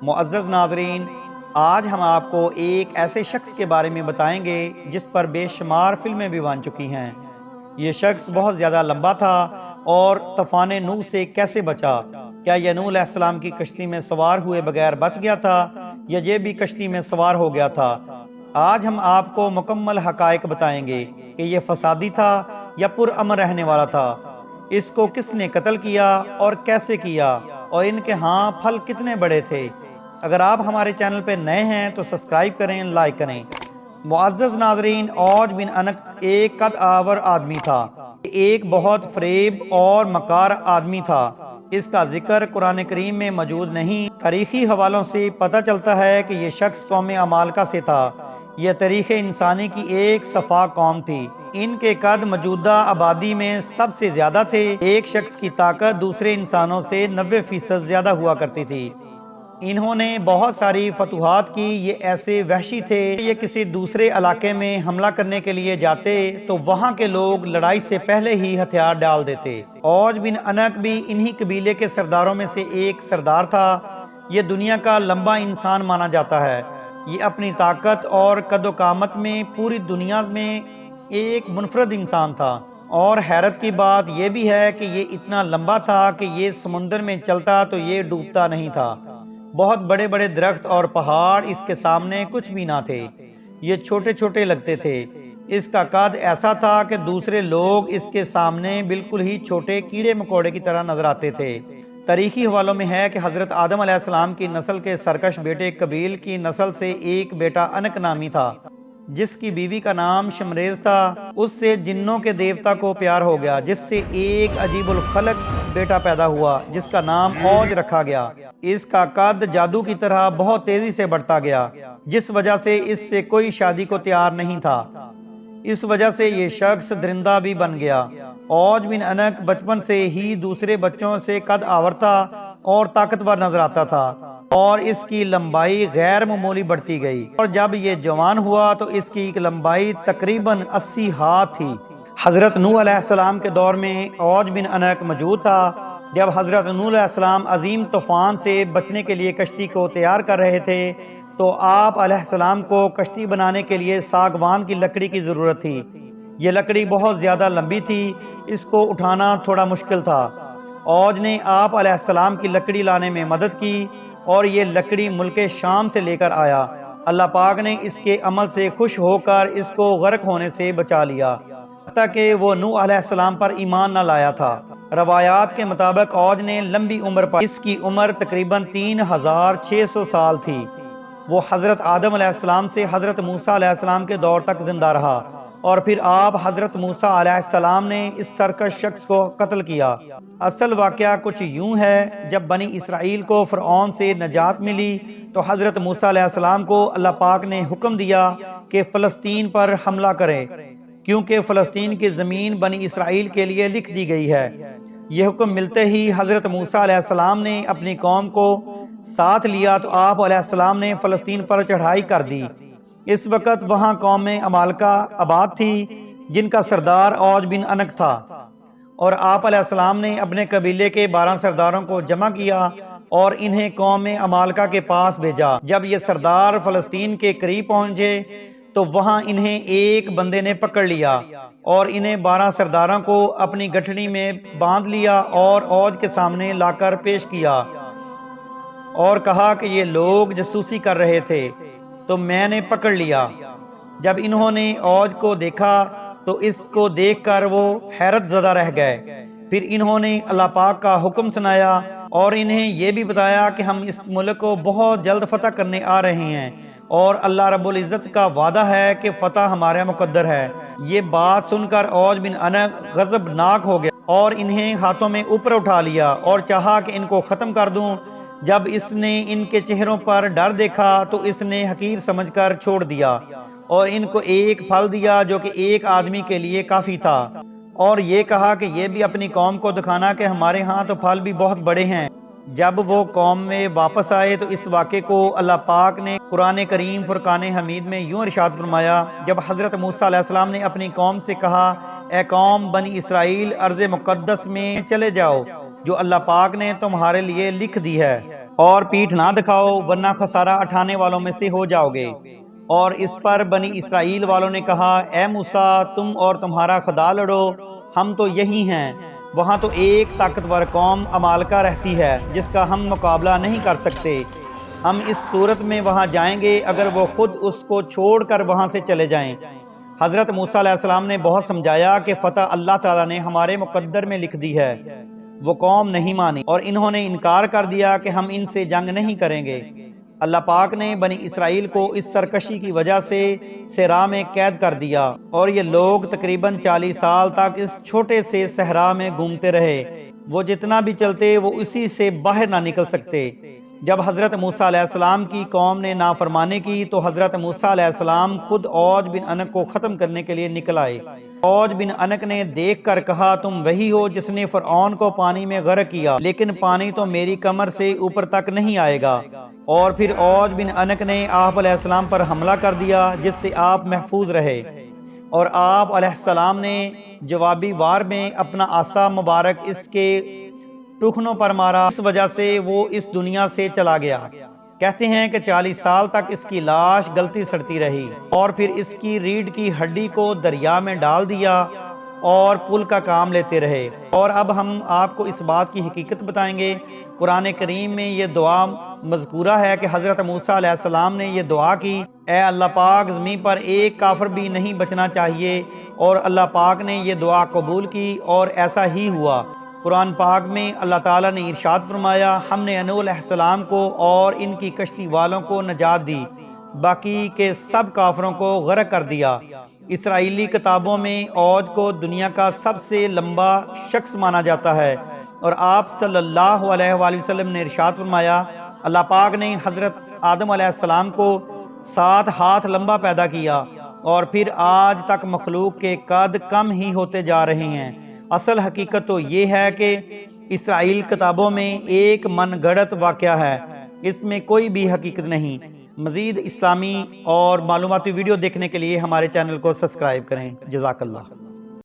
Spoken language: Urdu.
معزز ناظرین، آج ہم آپ کو ایک ایسے شخص کے بارے میں بتائیں گے جس پر بے شمار فلمیں بھی بن چکی ہیں۔ یہ شخص بہت زیادہ لمبا تھا اور طوفان نوح سے کیسے بچا؟ کیا یہ نوح علیہ السلام کی کشتی میں سوار ہوئے بغیر بچ گیا تھا یا یہ بھی کشتی میں سوار ہو گیا تھا؟ آج ہم آپ کو مکمل حقائق بتائیں گے کہ یہ فسادی تھا یا پرامن رہنے والا تھا، اس کو کس نے قتل کیا اور کیسے کیا، اور ان کے ہاں پھل کتنے بڑے تھے۔ اگر آپ ہمارے چینل پہ نئے ہیں تو سبسکرائب کریں، لائک کریں۔ معزز ناظرین، اوج بن انق ایک قد آور آدمی تھا، ایک بہت فریب اور مکار آدمی تھا۔ اس کا ذکر قرآن کریم میں موجود نہیں۔ تاریخی حوالوں سے پتہ چلتا ہے کہ یہ شخص قوم عمالقہ سے تھا۔ یہ تاریخ انسانی کی ایک صفا قوم تھی۔ ان کے قد موجودہ آبادی میں سب سے زیادہ تھے۔ ایک شخص کی طاقت دوسرے انسانوں سے 90% زیادہ ہوا کرتی تھی۔ انہوں نے بہت ساری فتوحات کی۔ یہ ایسے وحشی تھے کہ یہ کسی دوسرے علاقے میں حملہ کرنے کے لیے جاتے تو وہاں کے لوگ لڑائی سے پہلے ہی ہتھیار ڈال دیتے۔ اوج بن انق بھی انہی قبیلے کے سرداروں میں سے ایک سردار تھا۔ یہ دنیا کا لمبا انسان مانا جاتا ہے۔ یہ اپنی طاقت اور قد و قامت میں پوری دنیا میں ایک منفرد انسان تھا، اور حیرت کی بات یہ بھی ہے کہ یہ اتنا لمبا تھا کہ یہ سمندر میں چلتا تو یہ ڈوبتا نہیں تھا۔ بہت بڑے بڑے درخت اور پہاڑ اس کے سامنے کچھ بھی نہ تھے، یہ چھوٹے چھوٹے لگتے تھے۔ اس کا قد ایسا تھا کہ دوسرے لوگ اس کے سامنے بالکل ہی چھوٹے کیڑے مکوڑے کی طرح نظر آتے تھے۔ تاریخی حوالوں میں ہے کہ حضرت آدم علیہ السلام کی نسل کے سرکش بیٹے قبیل کی نسل سے ایک بیٹا انق نامی تھا، جس کی بیوی کا نام شمریز تھا۔ اس سے جنوں کے دیوتا کو پیار ہو گیا، جس سے ایک عجیب الخلق بیٹا پیدا ہوا جس کا نام اوج رکھا گیا۔ اس کا قد جادو کی طرح بہت تیزی سے بڑھتا گیا، جس وجہ سے اس سے کوئی شادی کو تیار نہیں تھا۔ اس وجہ سے یہ شخص درندہ بھی بن گیا۔ اوج بن انق بچپن سے ہی دوسرے بچوں سے قد آور تھا اور طاقتور نظر آتا تھا، اور اس کی لمبائی غیر معمولی بڑھتی گئی، اور جب یہ جوان ہوا تو اس کی لمبائی تقریباً 80 ہاتھ تھی۔ حضرت نوح علیہ السلام کے دور میں اوج بن انق موجود تھا۔ جب حضرت نوح علیہ السلام عظیم طوفان سے بچنے کے لیے کشتی کو تیار کر رہے تھے تو آپ علیہ السلام کو کشتی بنانے کے لیے ساگوان کی لکڑی کی ضرورت تھی۔ یہ لکڑی بہت زیادہ لمبی تھی، اس کو اٹھانا تھوڑا مشکل تھا۔ اوج نے آپ علیہ السلام کی لکڑی لانے میں مدد کی، اور یہ لکڑی ملک شام سے لے کر آیا۔ اللہ پاک نے اس کے عمل سے خوش ہو کر اس کو غرق ہونے سے بچا لیا، حتیٰ کہ وہ نوح علیہ السلام پر ایمان نہ لایا تھا۔ روایات کے مطابق اوج نے لمبی عمر پر، اس کی عمر تقریباً 3600 سال تھی۔ وہ حضرت آدم علیہ السلام سے حضرت موسیٰ علیہ السلام کے دور تک زندہ رہا، اور پھر آپ حضرت موسیٰ علیہ السلام نے اس سرکش شخص کو قتل کیا۔ اصل واقعہ کچھ یوں ہے، جب بنی اسرائیل کو فرعون سے نجات ملی تو حضرت موسیٰ علیہ السلام کو اللہ پاک نے حکم دیا کہ فلسطین پر حملہ کریں، کیونکہ فلسطین کی زمین بنی اسرائیل کے لیے لکھ دی گئی ہے۔ یہ حکم ملتے ہی حضرت موسیٰ علیہ السلام نے اپنی قوم کو ساتھ لیا تو آپ علیہ السلام نے فلسطین پر چڑھائی کر دی۔ اس وقت وہاں قوم عمالقہ آباد تھی، جن کا سردار اوج بن انق تھا، اور آپ علیہ السلام نے اپنے قبیلے کے 12 سرداروں کو جمع کیا اور انہیں قوم عمالقہ کے پاس بھیجا۔ جب یہ سردار فلسطین کے قریب پہنچے تو وہاں انہیں ایک بندے نے پکڑ لیا اور انہیں 12 سرداروں کو اپنی گٹھڑی میں باندھ لیا اور اوج کے سامنے لا کر پیش کیا، اور کہا کہ یہ لوگ جاسوسی کر رہے تھے تو میں نے پکڑ لیا۔ جب انہوں نے اوج کو دیکھا تو اس کو دیکھ کر وہ حیرت زدہ رہ گئے۔ پھر انہوں نے اللہ پاک کا حکم سنایا اور انہیں یہ بھی بتایا کہ ہم اس ملک کو بہت جلد فتح کرنے آ رہے ہیں، اور اللہ رب العزت کا وعدہ ہے کہ فتح ہمارا مقدر ہے۔ یہ بات سن کر اوج بن انق غضبناک ہو گیا اور انہیں ہاتھوں میں اوپر اٹھا لیا اور چاہا کہ ان کو ختم کر دوں۔ جب اس نے ان کے چہروں پر ڈر دیکھا تو اس نے حقیر سمجھ کر چھوڑ دیا، اور ان کو ایک پھل دیا جو کہ ایک آدمی کے لیے کافی تھا، اور یہ کہا کہ یہ بھی اپنی قوم کو دکھانا کہ ہمارے ہاں تو پھل بھی بہت بڑے ہیں۔ جب وہ قوم میں واپس آئے تو اس واقعے کو اللہ پاک نے قرآن کریم فرقان حمید میں یوں ارشاد فرمایا، جب حضرت موسیٰ علیہ السلام نے اپنی قوم سے کہا، اے قوم بنی اسرائیل، ارض مقدس میں چلے جاؤ جو اللہ پاک نے تمہارے لیے لکھ دی ہے۔ اور پیٹھ نہ دکھاؤ ورنہ خسارہ اٹھانے والوں میں سے ہو جاؤ گے۔ اور اس پر بنی اسرائیل والوں نے کہا اے موسیٰ تم اور تمہارا خدا لڑو، ہم تو یہی ہیں۔ وہاں تو ایک طاقتور قوم عمالقہ رہتی ہے جس کا ہم مقابلہ نہیں کر سکتے۔ ہم اس صورت میں وہاں جائیں گے اگر وہ خود اس کو چھوڑ کر وہاں سے چلے جائیں۔ حضرت موسیٰ علیہ السلام نے بہت سمجھایا کہ فتح اللہ تعالیٰ نے ہمارے مقدر میں لکھ دی ہے۔ وہ قوم نہیں مانی اور انہوں نے انکار کر دیا کہ ہم ان سے جنگ نہیں کریں گے۔ اللہ پاک نے بنی اسرائیل کو اس سرکشی کی وجہ سے صحرا میں قید کر دیا اور یہ لوگ تقریباً 40 سال تک اس چھوٹے سے صحرا میں گھومتے رہے۔ وہ جتنا بھی چلتے وہ اسی سے باہر نہ نکل سکتے۔ جب حضرت موسیٰ علیہ السلام کی قوم نے نافرمانی کی تو حضرت موسیٰ علیہ السلام خود اوج بن عنق کو ختم کرنے کے لیے نکل آئے۔ اوج بن عنق نے دیکھ کر کہا تم وہی ہو جس نے فرعون کو پانی میں غرق کیا، لیکن پانی تو میری کمر سے اوپر تک نہیں آئے گا۔ اور پھر اوج بن عنق نے آپ علیہ السلام پر حملہ کر دیا جس سے آپ محفوظ رہے، اور آپ علیہ السلام نے جوابی وار میں اپنا عصا مبارک اس کے ٹخنوں پر مارا، اس وجہ سے وہ اس دنیا سے چلا گیا۔ کہتے ہیں کہ 40 سال تک اس کی لاش گلتی سڑتی رہی، اور پھر اس کی ریڑھ کی ہڈی کو دریا میں ڈال دیا اور پل کا کام لیتے رہے۔ اور اب ہم آپ کو اس بات کی حقیقت بتائیں گے۔ قرآن کریم میں یہ دعا مذکورہ ہے کہ حضرت موسیٰ علیہ السلام نے یہ دعا کی اے اللہ پاک زمین پر ایک کافر بھی نہیں بچنا چاہیے، اور اللہ پاک نے یہ دعا قبول کی اور ایسا ہی ہوا۔ قرآن پاک میں اللہ تعالیٰ نے ارشاد فرمایا ہم نے نوح علیہ السلام کو اور ان کی کشتی والوں کو نجات دی، باقی کے سب کافروں کو غرق کر دیا۔ اسرائیلی کتابوں میں اوج کو دنیا کا سب سے لمبا شخص مانا جاتا ہے، اور آپ صلی اللہ علیہ وآلہ وسلم نے ارشاد فرمایا اللہ پاک نے حضرت آدم علیہ السلام کو 7 ہاتھ لمبا پیدا کیا، اور پھر آج تک مخلوق کے قد کم ہی ہوتے جا رہے ہیں۔ اصل حقیقت تو یہ ہے کہ اسرائیل کتابوں میں ایک من گھڑت واقعہ ہے، اس میں کوئی بھی حقیقت نہیں۔ مزید اسلامی اور معلوماتی ویڈیو دیکھنے کے لیے ہمارے چینل کو سبسکرائب کریں۔ جزاک اللہ۔